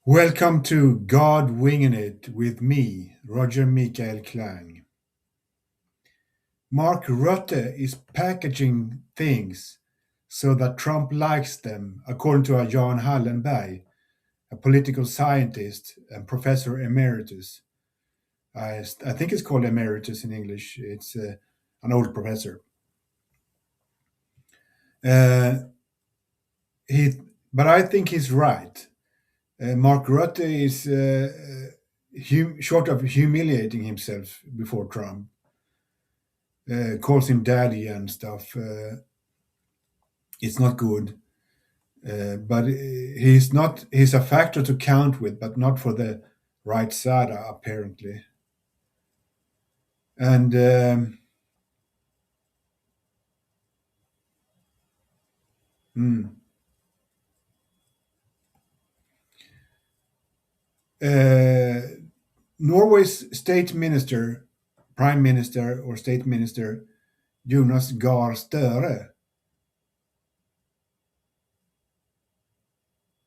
Welcome to God Winging It with me, Roger Michael Klang. Mark Rutte is packaging things so that Trump likes them, according to Jan Hallenberg, a political scientist and professor emeritus. I think it's called emeritus in English. It's an old professor. Uh, he, but I think he's right. Mark Rutte is short of humiliating himself before Trump, calls him daddy and stuff. It's not good, but he's not. He's a factor to count with, but not for the right side apparently. And mm, uh, Norway's state minister, prime minister, or state minister Jonas Gahr Støre,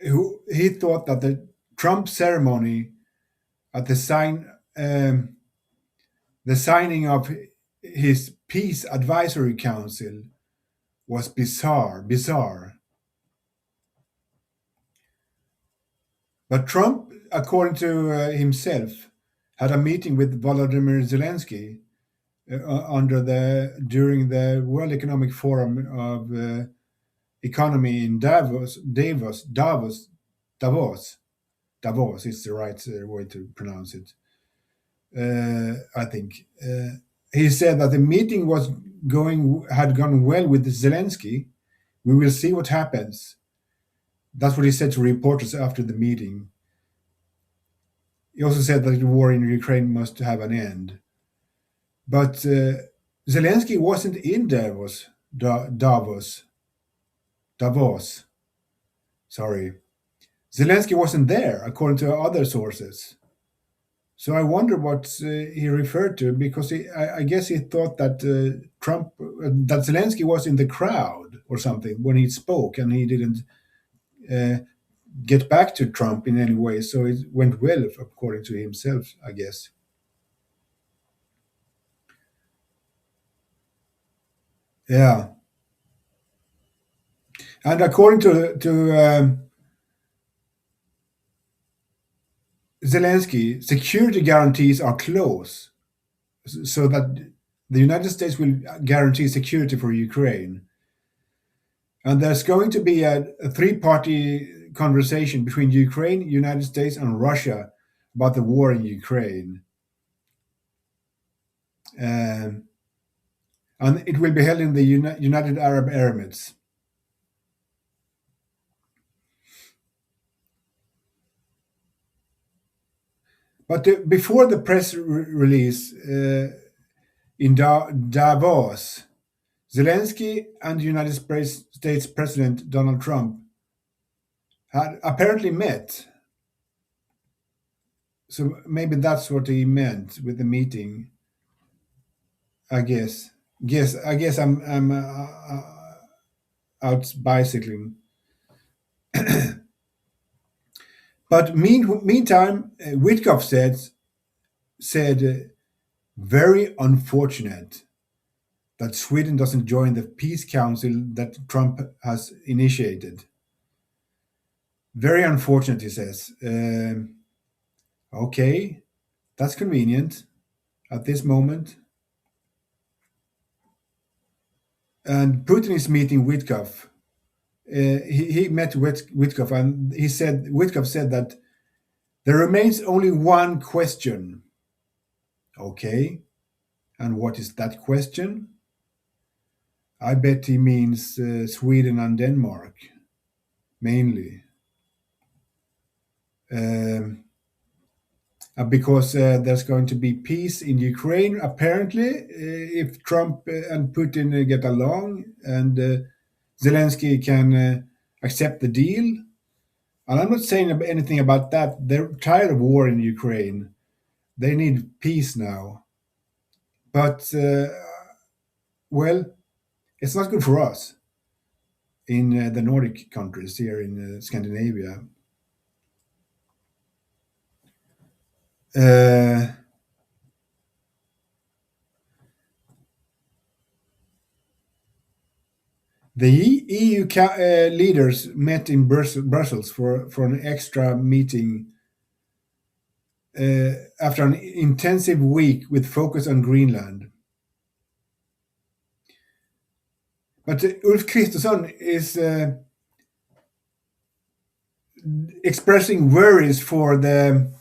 who he thought that the Trump ceremony at the signing of his peace advisory council was bizarre. But Trump, according to himself, had a meeting with Volodymyr Zelensky under the during the World Economic Forum of Economy in Davos is the right way to pronounce it. I think he said that the meeting had gone well with Zelensky. We will see what happens. That's what he said to reporters after the meeting. He also said that the war in Ukraine must have an end. But Zelensky wasn't in Davos. Sorry, Zelensky wasn't there, according to other sources. So I wonder what he referred to, because I guess he thought that that Zelensky was in the crowd or something when he spoke, and he didn't uh, get back to Trump in any way. So it went well, according to himself, I guess. Yeah, and according to Zelensky, security guarantees are close, so that the United States will guarantee security for Ukraine. And there's going to be a three-party conversation between Ukraine, United States, and Russia about the war in Ukraine. Um, and it will be held in the United Arab Emirates. But before the press release in Davos, Zelensky and United States President Donald Trump had apparently met. So maybe that's what he meant with the meeting. I guess. I guess I'm out bicycling. But meantime, Witkoff said very unfortunate that Sweden doesn't join the peace council that Trump has initiated. Very unfortunate, he says. Okay, that's convenient at this moment. And Putin is meeting Witkoff. He met Witkoff, and Witkoff said that there remains only one question. Okay, and what is that question? I bet he means Sweden and Denmark mainly. Um, because there's going to be peace in Ukraine, apparently, if Trump and Putin get along, and Zelensky can accept the deal. And I'm not saying anything about that. They're tired of war in Ukraine. They need peace now. But, well, it's not good for us in the Nordic countries here in Scandinavia. Uh, the EU leaders met in Brussels for an extra meeting after an intensive week with focus on Greenland. But Ulf Kristersson is expressing worries for the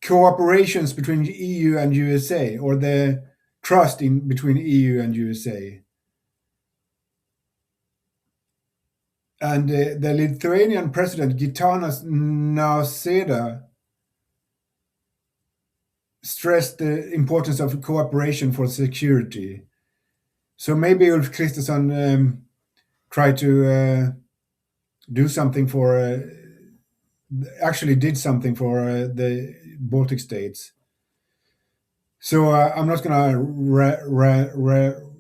cooperations between EU and USA, or the trust in between EU and USA. And the Lithuanian president Gitanas Nausėda stressed the importance of cooperation for security. So maybe Ulf Kristersson tried to do something for, actually did something for the Baltic states. So I'm not going to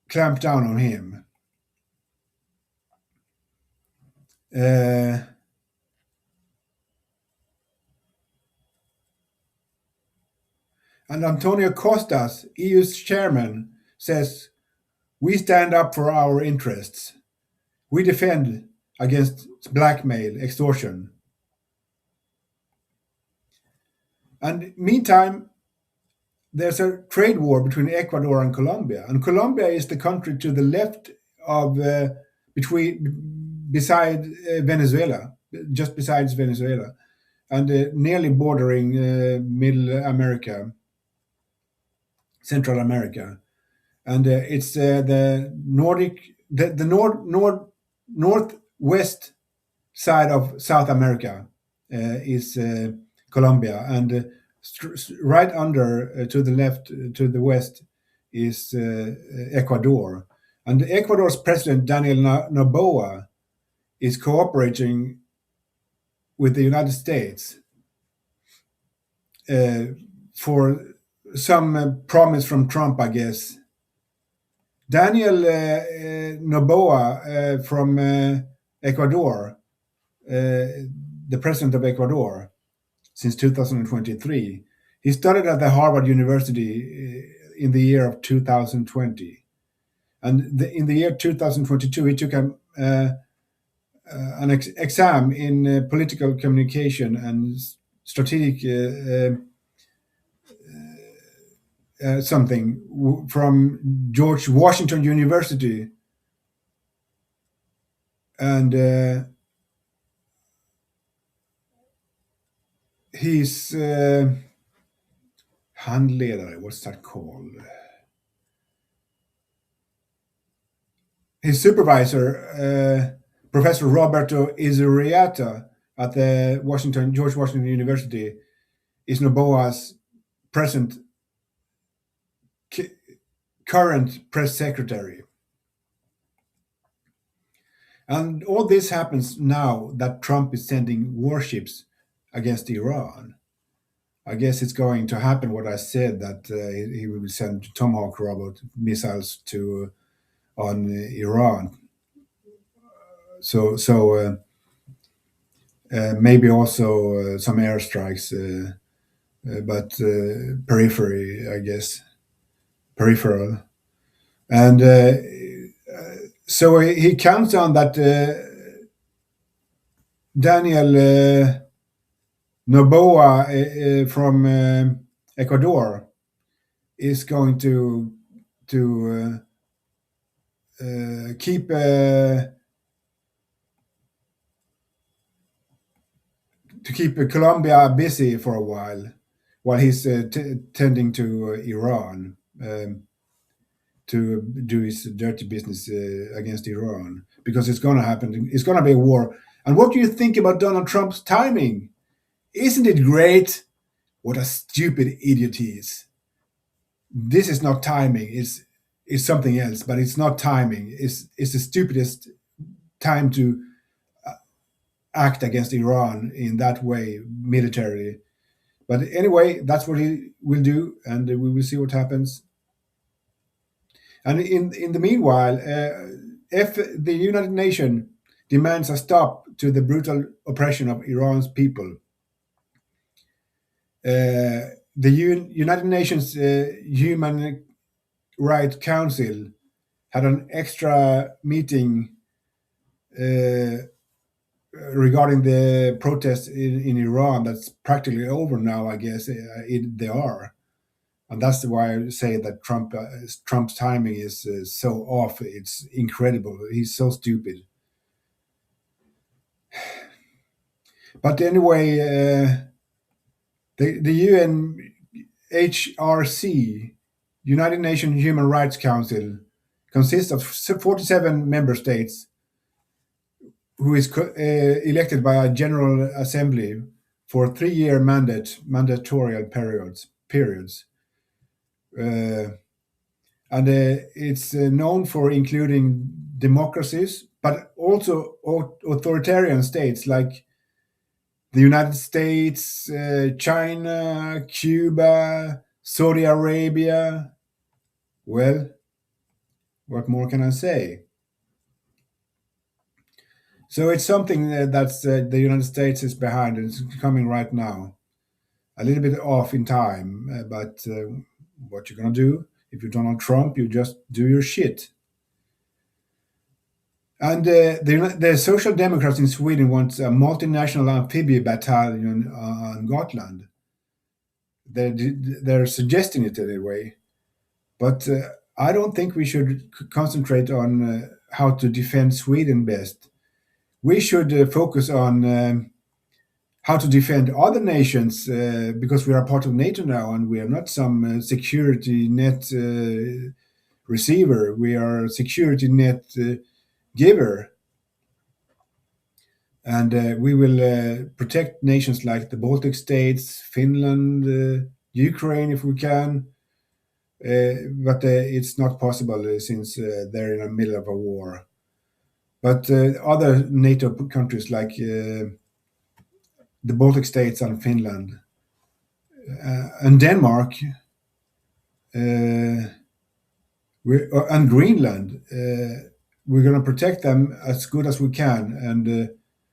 clamp down on him. Uh, and Antonio Costas, EU's chairman, says, "We stand up for our interests. We defend against blackmail, extortion." And meantime, there's a trade war between Ecuador and Colombia. And Colombia is the country to the left of, beside Venezuela, just besides Venezuela, and nearly bordering Middle America, Central America. And it's the northwest side of South America is Colombia, and right under to the left, to the west, is Ecuador. And Ecuador's president Daniel Noboa is cooperating with the United States for some promise from Trump, I guess. Daniel Noboa from Ecuador, the president of Ecuador since 2023. He studied at the Harvard University in the year of 2020. And in the year 2022, he took an exam in political communication and strategic something from George Washington University. And he's handledare, what's that called? His supervisor, Professor Roberto Izurieta at the George Washington University, is Noboa's present current press secretary. And all this happens now that Trump is sending warships against Iran. I guess it's going to happen what I said, that he will send Tomahawk robot missiles to on Iran. So maybe also some airstrikes, but periphery, I guess, peripheral. And so he counts on that Daniel Noboa from Ecuador is going to keep Colombia busy for a while he's tending to Iran, to do his dirty business against Iran, because it's going to happen. It's going to be a war. And what do you think about Donald Trump's timing? Isn't it great? What a stupid idiot he is. This is not timing. It's something else, but it's not timing. It's the stupidest time to act against Iran in that way militarily. But anyway, that's what he will do, and we will see what happens. And in the meanwhile, if the United Nations demands a stop to the brutal oppression of Iran's people. The United Nations Human Rights Council had an extra meeting uh, regarding the protests in Iran that's practically over now. I guess they are, and that's why I say that Trump's timing is so off. It's incredible. He's so stupid. But anyway, the UNHRC, United Nations Human Rights Council, consists of 47 member states who is elected by a General Assembly for 3-year mandatorial periods. Uh, and it's known for including democracies, but also authoritarian states like the United States, China, Cuba, Saudi Arabia. Well, what more can I say? So it's something that's the United States is behind, and it's coming right now. A little bit off in time, but what you're gonna do if you're Donald Trump? You just do your shit. And the Social Democrats in Sweden want a multinational amphibious battalion on Gotland. They're suggesting it anyway, but I don't think we should concentrate on how to defend Sweden best. We should focus on how to defend other nations because we are part of NATO now and we are not some security net receiver. We are a security net giver. And we will protect nations like the Baltic states, Finland, Ukraine if we can. But it's not possible since they're in the middle of a war. But other NATO countries like the Baltic states and Finland and Denmark uh, and Greenland, we're going to protect them as good as we can and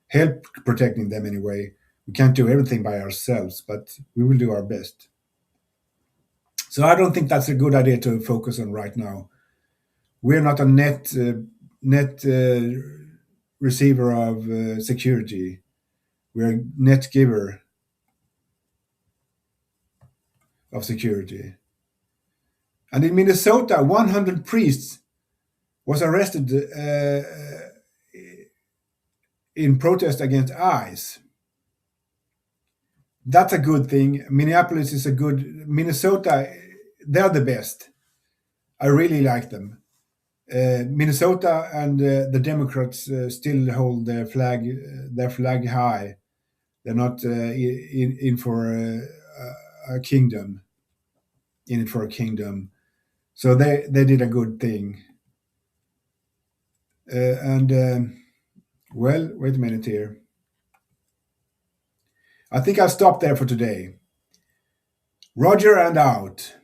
help protecting them anyway. We can't do everything by ourselves, but we will do our best. So I don't think that's a good idea to focus on right now. We're not a net receiver of security. We're a net giver of security. And in Minnesota, 100 priests was arrested in protest against ICE. That's a good thing. Minneapolis is a good. Minnesota, they're the best. I really like them. Minnesota and the Democrats still hold their flag high. They're not in for a kingdom, in it for a kingdom. So they did a good thing. And well, wait a minute here. I think I'll stop there for today. Roger and out.